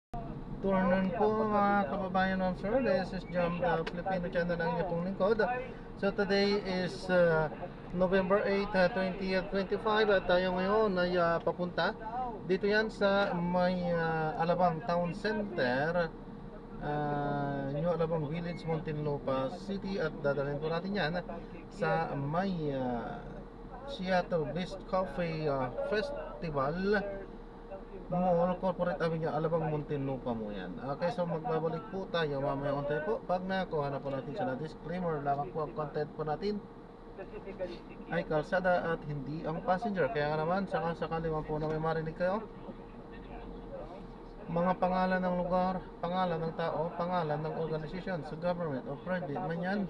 Turnon po mga kababayan, ma'am sir. This is Jam, the Filipino channel ang inyong lingkod. So today is November 8, 2025 at tayo ngayon ay papunta dito yan sa may Alabang Town Center, New Alabang Village, Muntinlupa City, at dadalhin po natin yan sa may Seattle Beast Coffee Festival Mall, Corporate Avenue, Alabang, Muntinlupa mo yan. Okay, so magbabalik po tayo mamaya konti po. Pag nakuha na po natin siya na disclaimer, lamang po ang content po natin ay kalsada at hindi ang passenger. Kaya nga naman, sakali man po na may marinig kayo, mga pangalan ng lugar, pangalan ng tao, pangalan ng organisasyon sa government o private man yan,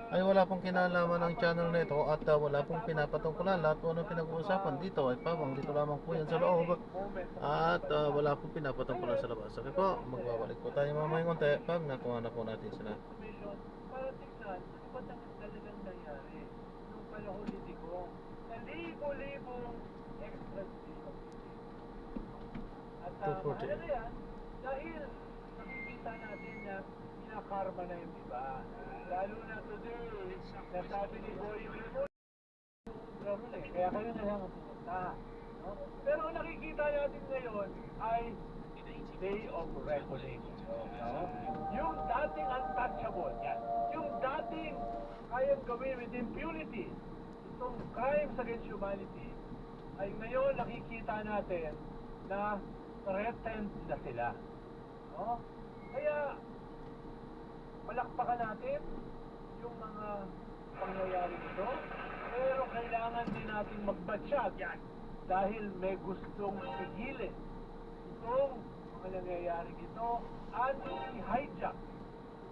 ay wala pong kinalaman ng channel nito at wala pong pinapatungkulan. Lahat po ng pinag-uusapan dito ay pabang dito lamang po yan sa loob at wala pong pinapatungkulan sa labas. Okay po, magbabalik po tayo mamaya konti pag nakuha na po natin sila. Para tignan, ano ba talagang nangyari nung panahon ni Digong na libo-libong extra dito. At mahalaga yan dahil nakikita natin na pinakarma na yung iba. Lalo na today, nasabi ni Boy Wilson, kaya kayo na lang ang pumunta. No? Pero ang nakikita natin ngayon ay day of reckoning. No? Yung dating untouchable, yan. Yung dating kayang gawin with impunity, itong crimes against humanity, ay ngayon nakikita natin na threatened na sila. No? Kaya, palakpakan natin yung mga pangyayari nito, pero kailangan din natin magbatsyag yan dahil may gustong pigilin itong mga nangyayari ito at i-hijack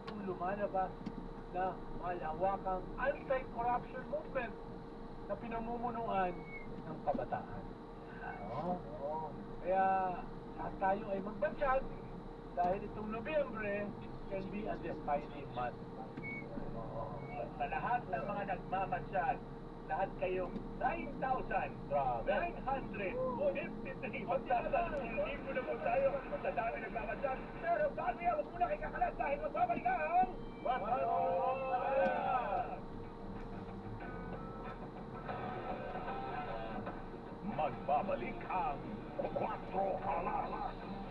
itong lumalabas na malawakang anti-corruption movement na pinamumunuan ng kabataan. Kaya lahat tayo ay magbatsyag dahil itong Nobyembre can be a defining month. Sa lahat ng mga nagmamasyal, lahat kayong 9,953 magsasabihin mo na po tayo sa dami nagmamasyal. Pero dami, huwag muna kayo kakalat dahil magbabalik ang magbabalik ang 4 Alas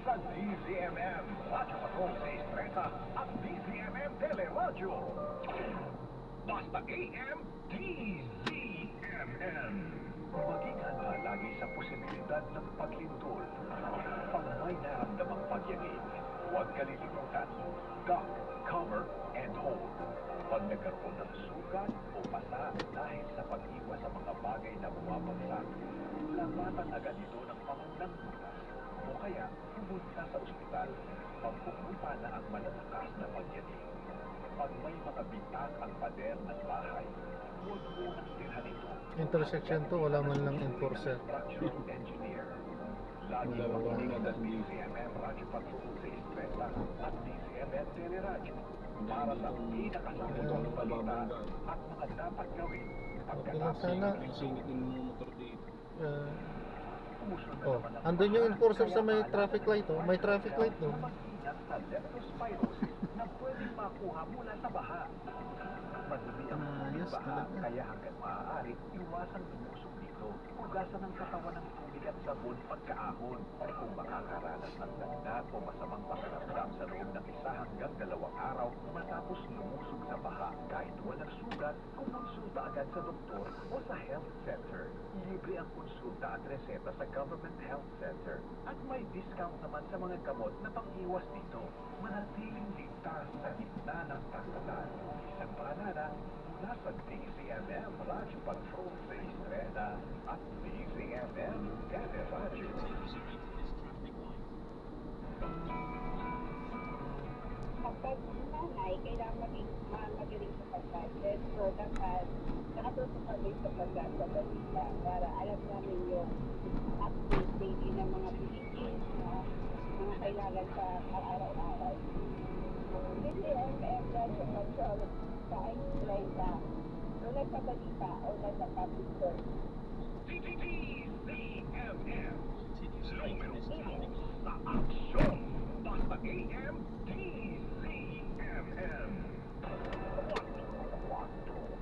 sa DZMM Radyo Patrol 630 at DZMM Teleradyo. Basta AM DZMM. Maging handa lagi sa posibilidad ng paglindol. Pag may naramdamang pagyagin, huwag kalilimutan. Duck, cover, and hold. Pag nagkaroon ng sugat o pasa dahil sa pag-iwas sa mga bagay na bumabagsak, lamatan agad ito ng pangunang butas o kaya pumunta sa ospital pag pumunta na ang malalakas na pagyagin. Pag may makabitag ang pader at bahay, huwag munang tirhan ito. Intersection to, wala man lang enforcer. Structural engineer. Lagi makinig ng DZMM Radyo Patrol sa Estrella at DZMM Teleradyo para sa pinakasangutong balita at mga dapat gawin pagkatapos sana. Singit ng mga motor dito. Oh, andun yung enforcer sa may traffic light, oh. May traffic light doon. mag-ingat sa leptospirosis na pwedeng makuha mula sa baha. Madumi ang Ayos baha, talaga. kaya hanggang maaari, iwasang lumusok dito. Hugasan ng katawan ng tubig at sabon pagkaahon. Kung makakaranas ng lagnat o masamang pakiramdam sa loob ng 1 hanggang 2 araw matapos lumusog sa baha, kahit walang sugat, kumonsulta agad sa doktor o sa health center. Libre ang konsulta at reseta sa Government Health Center. At may discount naman sa mga gamot na pang-iwas dito. Manatiling ligtas sa gitna ng takalan. Isang paalala mula sa DZMM Radyo Patrol sa Estrella at DZMM Teleradyo. Kapag nanay, kailangan maging magaling sa pag-budget. So, dapat nakatutok kami sa pag-asa balita para alam namin yung update daily ng mga bilihin na mga kailangan sa araw-araw. DZMM Radyo Patrol sa Estrella. Ulat sa balita, ulat sa public service. DZMM Número 1 sa aksyon. a.m. TZMM. What?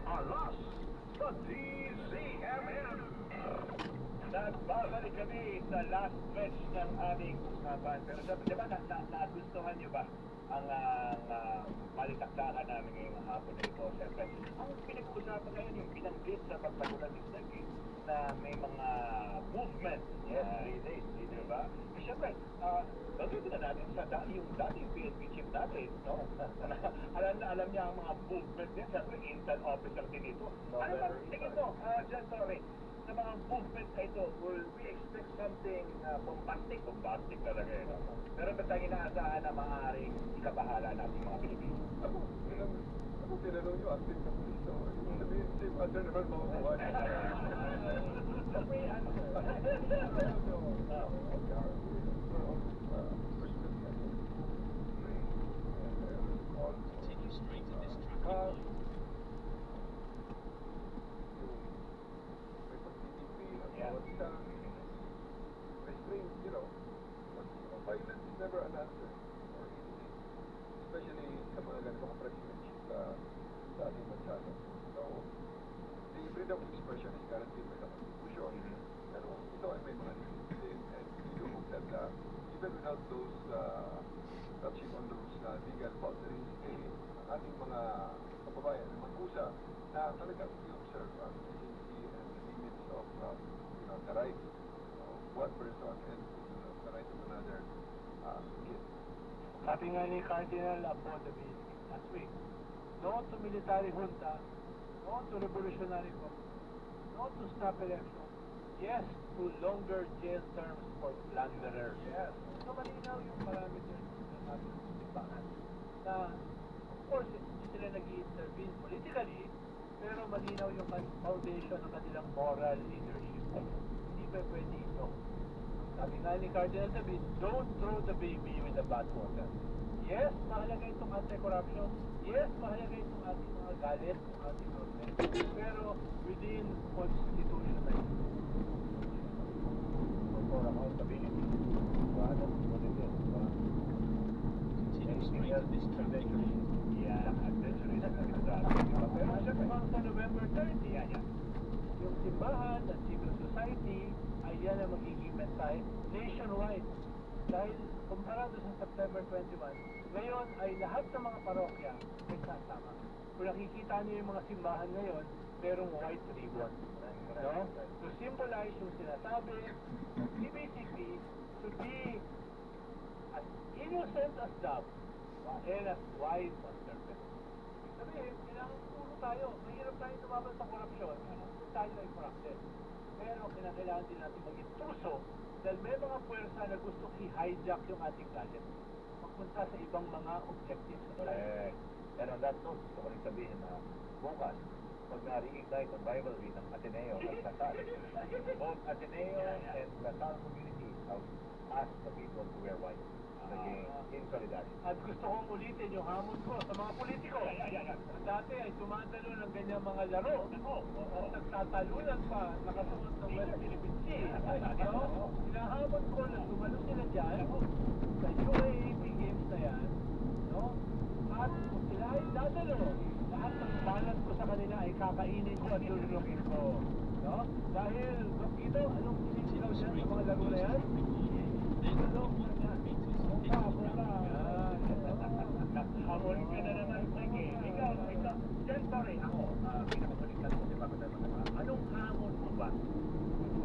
Alas sa TZMM. Nagbabalik kami sa last stretch ng aming usapan. Pero di ba, nagustuhan niyo ba ang balitaktakan namin ngayong hapon na ito? Siyempre, ang pinag-uusapan ngayon yung binanggit sa pagtagulan ni Snaggy na may mga movement. Yes, 3 days. Di ba? Eh, siyempre, gagawin na natin sa yung dating PNP chief natin, no? alam niya ang mga movement niya. Siyempre, intel officer din ito. Ano ba, tingin mo, John Torre, sa mga movement na ito, will we expect something bombastic? Bombastic talaga eh. No? Pero ba't tayo inaasahan na maaaring ikabahala natin mga Pilipino? Ako, tinanong nyo, active na police. So, yung sabihin, safe answer naman makukuha. The free answer. Continue straight in this traffic line. Violence is never an answer or anything, especially sa mga ganitong president sa ating bansa. So, the freedom of expression is guaranteed by the Constitution. Pero ito ay may mga limits din, and we do hope that even without those touching on those legal boundaries, ang ating mga kababayan ay magkusa na talagang i-observe ang decency and the limits of the rights of one person and the right of another kid. Sabi nga ni Cardinal Abodabin last week, no to military junta, no to revolutionary coup, no to snap election, yes to longer jail terms for plunderers. Yes. So malinaw yung parameters ng ating simbahan na, of course, hindi sila nag-i-intervene politically, pero malinaw yung foundation ng kanilang moral leadership. Hindi ba pwede ito? Sabi nga ni Cardinal David, don't throw the baby with the bathwater. Yes, mahalaga itong anti-corruption. Yes, mahalaga itong ating mga galit, ang ating government. Pero within constitutional for accountability. Continue straight in this traffic line. Yeah, adventurous na pinagdaan. Pero siyempre, sa November 30, yung simbahan at civil society ay yan ang magiging mensahe nationwide. Dahil kumpara doon sa September 21, ngayon ay lahat ng mga parokya ay sasama. Kung nakikita niyo yung mga simbahan ngayon, merong white ribbon. No? To symbolize yung sinasabi, basically, to be as innocent as dove and as wise as serpent. Sabihin, kailangan puro tayo. Mahirap tayo tumaban sa korupsyon. Tayo ay corrupted. Pero kinakailangan din natin maging tuso dahil may mga puwersa na gusto i-hijack yung ating gadget. Magpunta sa ibang mga objectives sa life. And on that note, gusto ko rin sabihin na bukas, pag na-reignite ang rivalry ng Ateneo at Lasal, both Ateneo and Lasal community have asked the people to wear white, naging in solidarity. At gusto kong ulitin yung hamon ko sa mga politiko. Dati ay tumatalo ng ganyang mga laro. At nagtatalunan pa, nakasuot ng West Philippine Sea. Hinahamon ko na tumalo sila dyan sa UAAP Games na yan. No? At kung sila ay dadalo, lahat ng balat ko sa kanila ay kakainin ko at lulukin ko. No? Dahil, ito, anong sinisilaw siya sa mga laro na yan? Then 100 meters into the traffic line. Hamonin ka na naman, sige. Ikaw, John Torre, ako, pinakabalikan ko si Pagod naman. Anong hamon mo ba?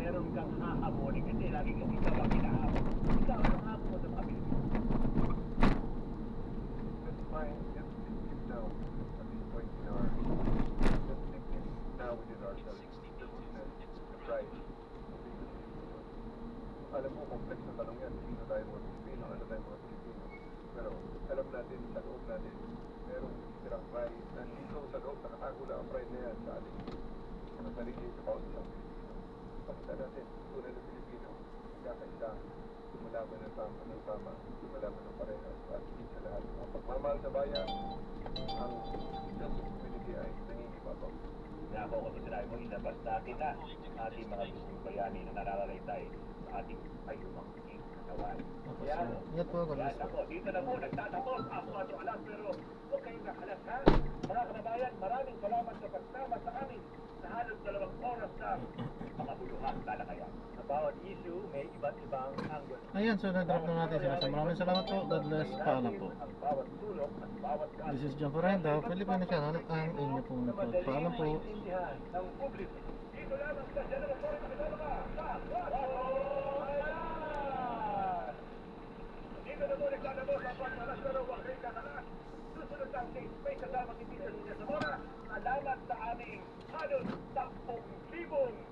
Meron kang hahamonin kasi lagi kang ikaw ang hinahamon. Ikaw, anong hamon mo sa mga Pilipino? Let's find, let's think now, at this point in our, let's think now within ourselves, the goodness, the pride of being a Filipino. Alam mo, complex na tanong yan, sino tayo mga Pilipino, ano tayo mga Pilipino. Pero alam natin, sa loob natin, merong tirang pride, nandito sa loob, nakatago lang ang pride na yan sa ating mga sarili sa bawat isang Pilipino. Pakita natin, tunay na Pilipino, kakaisa, lumalaban ng tama, lumalaban ng parehas, at higit sa lahat. Ang pagmamahal sa bayan, ang sense of community ay nangingibabaw. Nga ako, kung sinabi mo, inabas natin na ating mga gustong bayani na nararalaytay sa ating ayumang king. katawan. Opo, Yan. sir. Ingat po, God Yan, bless po. ako, dito na po, nagtatapos ang 4 alas, pero huwag kayong nakalas, ha? Mga kababayan, maraming salamat sa pagsama sa amin sa halos 2 oras na makabuluhan talakayan. Sa bawat issue, may iba't ibang angle. Ayan, so na-drop na natin siya. So maraming salamat po. God bless. Paalam po. Ang bawat sulok at bawat This is John Ferrenda, Filipino Channel, ang inyo pong likod. Paalam po. maintindihan ng publiko. Dito lamang sa General Authority ng Manila, sa dito na po nagtatapos ang pagkalas pero huwag kayong kakalas. Susunod ang safe space kasama si Peter Nina Zamora. Salamat sa aming halos 10,000